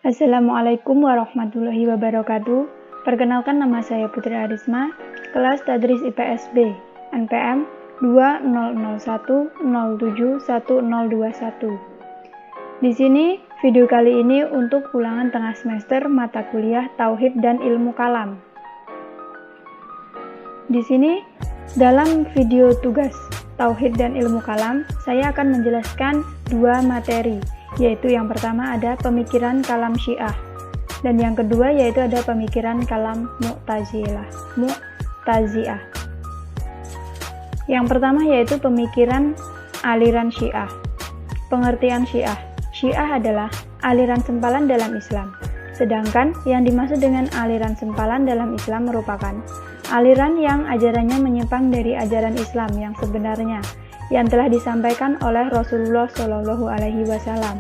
Assalamualaikum warahmatullahi wabarakatuh. Perkenalkan, nama saya Putri Arisma, kelas Tadris IPS B, NPM 2001071021. Di sini video kali ini untuk ulangan tengah semester mata kuliah Tauhid dan Ilmu Kalam. Di sini dalam video tugas Tauhid dan Ilmu Kalam, saya akan menjelaskan dua materi, yaitu yang pertama ada pemikiran kalam Syiah, dan yang kedua yaitu ada pemikiran kalam Mu'tazilah. Yang pertama yaitu pemikiran aliran Syiah. Pengertian Syiah. Syiah adalah aliran sempalan dalam Islam. Sedangkan yang dimaksud dengan aliran sempalan dalam Islam merupakan aliran yang ajarannya menyimpang dari ajaran Islam yang sebenarnya, yang telah disampaikan oleh Rasulullah SAW.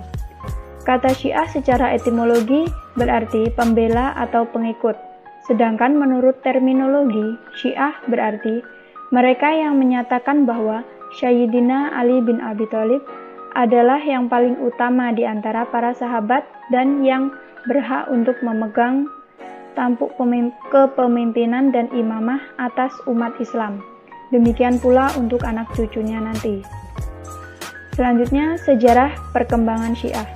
Kata Syiah secara etimologi berarti pembela atau pengikut, sedangkan menurut terminologi, Syiah berarti mereka yang menyatakan bahwa Sayyidina Ali bin Abi Thalib adalah yang paling utama di antara para sahabat dan yang berhak untuk memegang tampuk kepemimpinan dan imamah atas umat Islam. Demikian pula untuk anak cucunya nanti. Selanjutnya, sejarah perkembangan Syiah.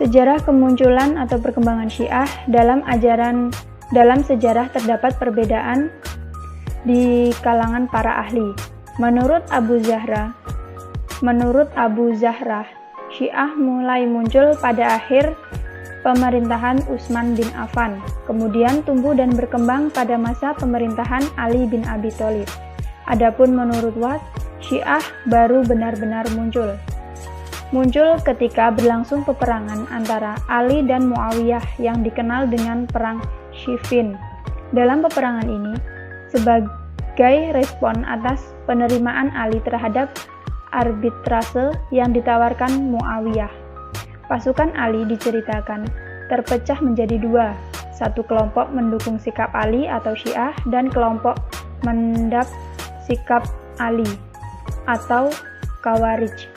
Sejarah kemunculan atau perkembangan Syiah dalam sejarah terdapat perbedaan di kalangan para ahli. Menurut Abu Zahrah, Syiah mulai muncul pada akhir pemerintahan Utsman bin Affan, kemudian tumbuh dan berkembang pada masa pemerintahan Ali bin Abi Thalib. Adapun menurut Wath, Syiah baru benar-benar muncul ketika berlangsung peperangan antara Ali dan Muawiyah yang dikenal dengan Perang Siffin. Dalam peperangan ini, sebagai respon atas penerimaan Ali terhadap arbitrase yang ditawarkan Muawiyah, pasukan Ali diceritakan terpecah menjadi dua, satu kelompok mendukung sikap Ali atau Syiah dan kelompok mendap sikap Ali atau Khawarij.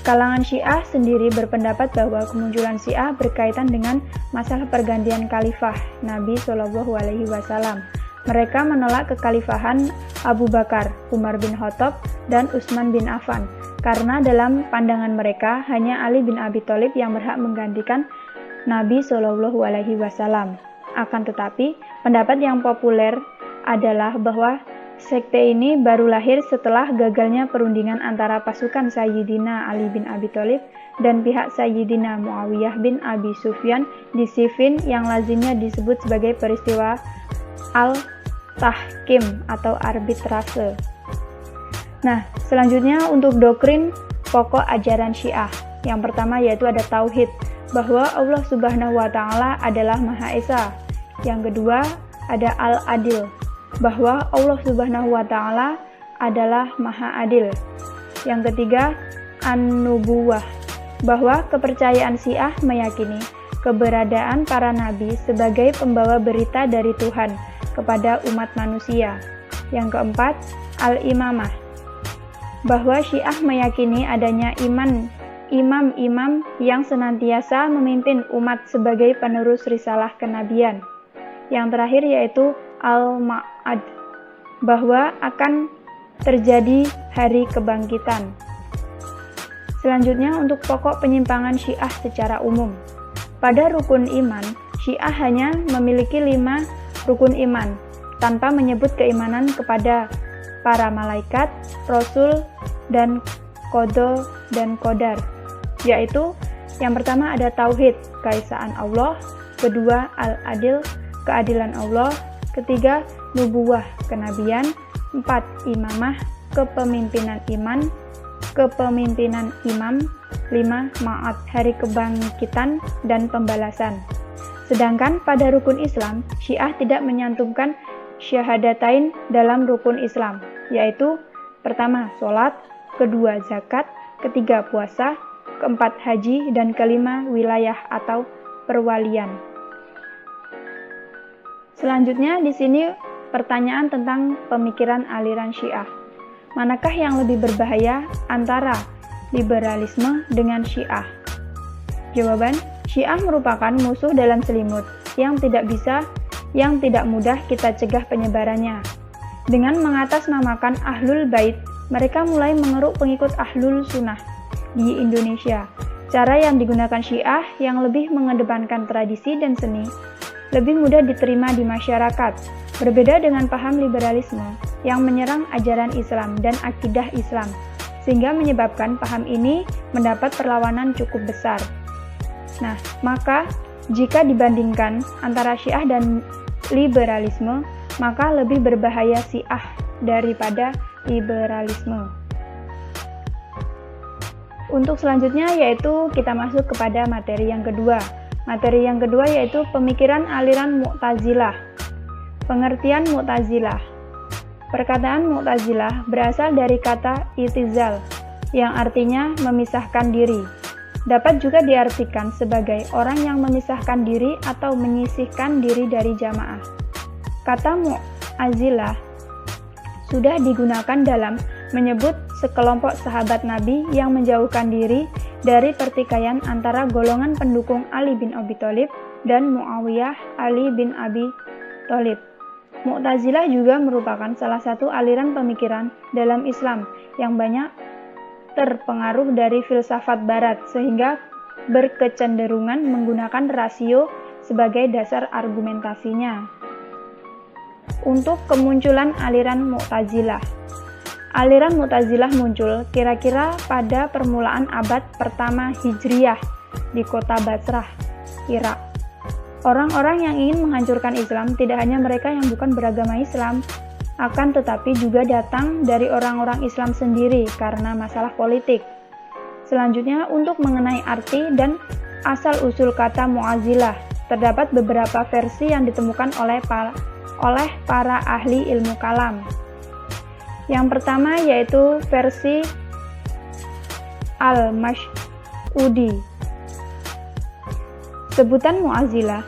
Kalangan Syiah sendiri berpendapat bahwa kemunculan Syiah berkaitan dengan masalah pergantian khalifah Nabi SAW. Mereka menolak kekhalifahan Abu Bakar, Umar bin Khattab, dan Utsman bin Affan, karena dalam pandangan mereka hanya Ali bin Abi Thalib yang berhak menggantikan Nabi SAW. Akan tetapi, pendapat yang populer adalah bahwa sekte ini baru lahir setelah gagalnya perundingan antara pasukan Sayyidina Ali bin Abi Thalib dan pihak Sayyidina Muawiyah bin Abi Sufyan di Siffin, yang lazimnya disebut sebagai peristiwa Al-Tahkim atau arbitrase. Nah, selanjutnya untuk doktrin pokok ajaran Syiah. Yang pertama yaitu ada tauhid, bahwa Allah Subhanahu wa taala adalah Maha Esa. Yang kedua ada al-adil, bahwa Allah Subhanahu wa taala adalah Maha Adil. Yang ketiga an-nubuwah, bahwa kepercayaan Syiah meyakini keberadaan para nabi sebagai pembawa berita dari Tuhan kepada umat manusia. Yang keempat al-imamah, bahwa Syiah meyakini adanya imam-imam yang senantiasa memimpin umat sebagai penerus risalah kenabian. Yang terakhir yaitu al-ma'ad, bahwa akan terjadi hari kebangkitan. Selanjutnya untuk pokok penyimpangan Syiah secara umum. Pada rukun iman, Syiah hanya memiliki 5 rukun iman, tanpa menyebut keimanan kepada para malaikat, rasul, dan qada dan qadar, yaitu yang pertama ada tauhid, keesaan Allah, kedua al-adil, keadilan Allah, ketiga nubuwah, kenabian, 4 imamah, kepemimpinan imam, 5 ma'ad, hari kebangkitan dan pembalasan. Sedangkan pada rukun Islam, Syiah tidak menyantumkan syahadatain dalam rukun Islam, yaitu pertama sholat, kedua zakat, ketiga puasa, keempat haji, dan kelima wilayah atau perwalian. Selanjutnya di sini pertanyaan tentang pemikiran aliran Syiah. Manakah yang lebih berbahaya antara liberalisme dengan Syiah? Jawaban, Syiah merupakan musuh dalam selimut yang tidak mudah kita cegah penyebarannya. Dengan mengatasnamakan Ahlul Bait, mereka mulai mengeruk pengikut Ahlul Sunnah di Indonesia. Cara yang digunakan Syiah yang lebih mengedepankan tradisi dan seni lebih mudah diterima di masyarakat, berbeda dengan paham liberalisme yang menyerang ajaran Islam dan akidah Islam, sehingga menyebabkan paham ini mendapat perlawanan cukup besar. Nah, maka jika dibandingkan antara Syiah dan liberalisme, maka lebih berbahaya Syiah daripada liberalisme. Untuk selanjutnya yaitu kita masuk kepada materi yang kedua. Materi yang kedua yaitu pemikiran aliran Mu'tazilah. Pengertian Mu'tazilah. Perkataan Mu'tazilah berasal dari kata i'tizal, yang artinya memisahkan diri. Dapat juga diartikan sebagai orang yang memisahkan diri atau menyisihkan diri dari jamaah. Kata Mu'tazilah sudah digunakan dalam menyebut sekelompok sahabat Nabi yang menjauhkan diri dari pertikaian antara golongan pendukung Ali bin Abi Thalib dan Muawiyah Ali bin Abi Thalib. Mu'tazilah juga merupakan salah satu aliran pemikiran dalam Islam yang banyak terpengaruh dari filsafat barat sehingga berkecenderungan menggunakan rasio sebagai dasar argumentasinya. Untuk kemunculan aliran Mu'tazilah. Aliran Mu'tazilah muncul kira-kira pada permulaan abad pertama Hijriyah di kota Basrah, Irak. Orang-orang yang ingin menghancurkan Islam tidak hanya mereka yang bukan beragama Islam, akan tetapi juga datang dari orang-orang Islam sendiri karena masalah politik. Selanjutnya, untuk mengenai arti dan asal-usul kata Mu'tazilah, terdapat beberapa versi yang ditemukan oleh para ahli ilmu kalam. Yang pertama yaitu versi Al-Mash'udi. Sebutan Mu'tazilah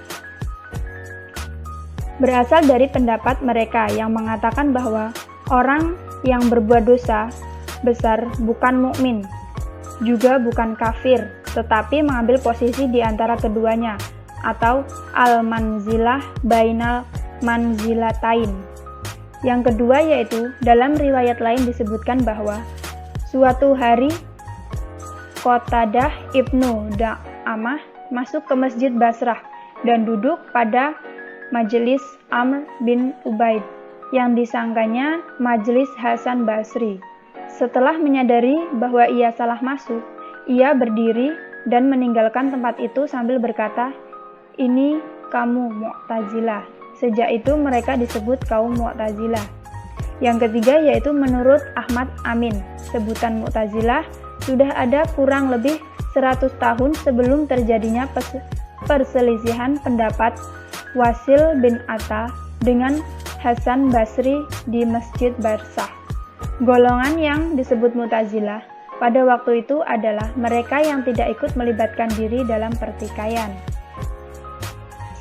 berasal dari pendapat mereka yang mengatakan bahwa orang yang berbuat dosa besar bukan mukmin, juga bukan kafir, tetapi mengambil posisi di antara keduanya, atau al-manzilah bainal manzilatain. Yang kedua yaitu, dalam riwayat lain disebutkan bahwa suatu hari Qatadah ibnu Da'amah masuk ke Masjid Basrah dan duduk pada majelis Amr bin Ubaid yang disangkanya majelis Hasan Basri. Setelah menyadari bahwa ia salah masuk, ia berdiri dan meninggalkan tempat itu sambil berkata, "Ini kamu Mu'tazilah." Sejak itu mereka disebut kaum Mu'tazilah. Yang ketiga yaitu menurut Ahmad Amin, sebutan Mu'tazilah sudah ada kurang lebih 100 tahun sebelum terjadinya perselisihan pendapat Wasil bin Atta dengan Hasan Basri di Masjid Basrah. Golongan yang disebut Mu'tazilah pada waktu itu adalah mereka yang tidak ikut melibatkan diri dalam pertikaian.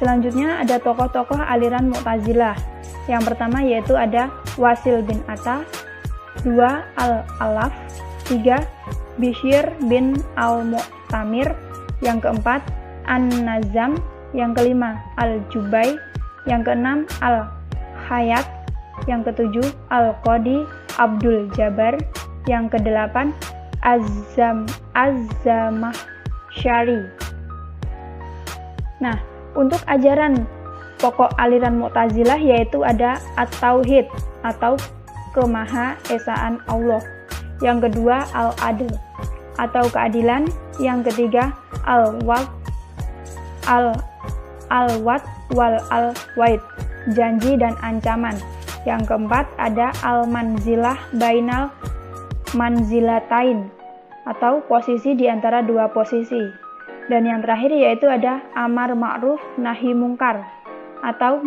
Selanjutnya ada tokoh-tokoh aliran Mu'tazilah. Yang pertama yaitu ada Wasil bin Atta, 2. Al-Alaf, 3. Bishr bin Al-Mu'tamir, yang keempat An-Nazam, yang kelima Al-Jubai, yang keenam Al-Hayat, yang ketujuh Al-Qadi Abdul Jabbar, yang kedelapan Az-Zamahsyari. Nah, untuk ajaran pokok aliran Mu'tazilah yaitu ada At-Tauhid atau Kemahaesaan Allah. Yang kedua Al-Adl atau keadilan. Yang ketiga Al-Wad wal Al-Waid, janji dan ancaman. Yang keempat ada Al-Manzilah bainal manzilatain atau posisi di antara dua posisi. Dan yang terakhir yaitu ada amar ma'ruf nahi mungkar atau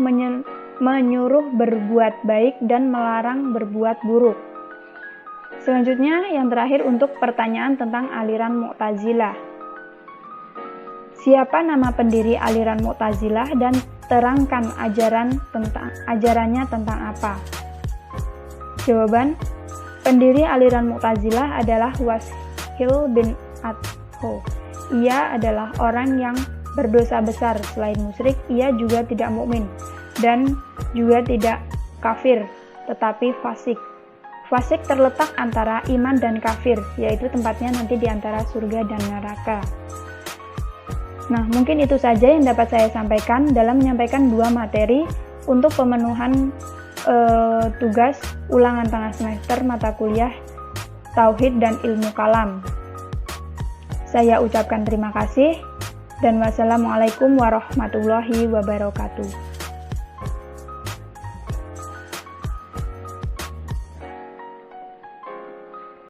menyuruh berbuat baik dan melarang berbuat buruk. Selanjutnya yang terakhir untuk pertanyaan tentang aliran Mu'tazilah. Siapa nama pendiri aliran Mu'tazilah dan terangkan ajarannya tentang apa? Jawaban, pendiri aliran Mu'tazilah adalah Washil bin Adho ia adalah orang yang berdosa besar. Selain musyrik, ia juga tidak mukmin dan juga tidak kafir, tetapi fasik. Fasik terletak antara iman dan kafir, yaitu tempatnya nanti di antara surga dan neraka. Nah, mungkin itu saja yang dapat saya sampaikan dalam menyampaikan 2 materi untuk pemenuhan tugas ulangan tengah semester mata kuliah Tauhid dan Ilmu Kalam. Saya ucapkan terima kasih dan wassalamualaikum warahmatullahi wabarakatuh.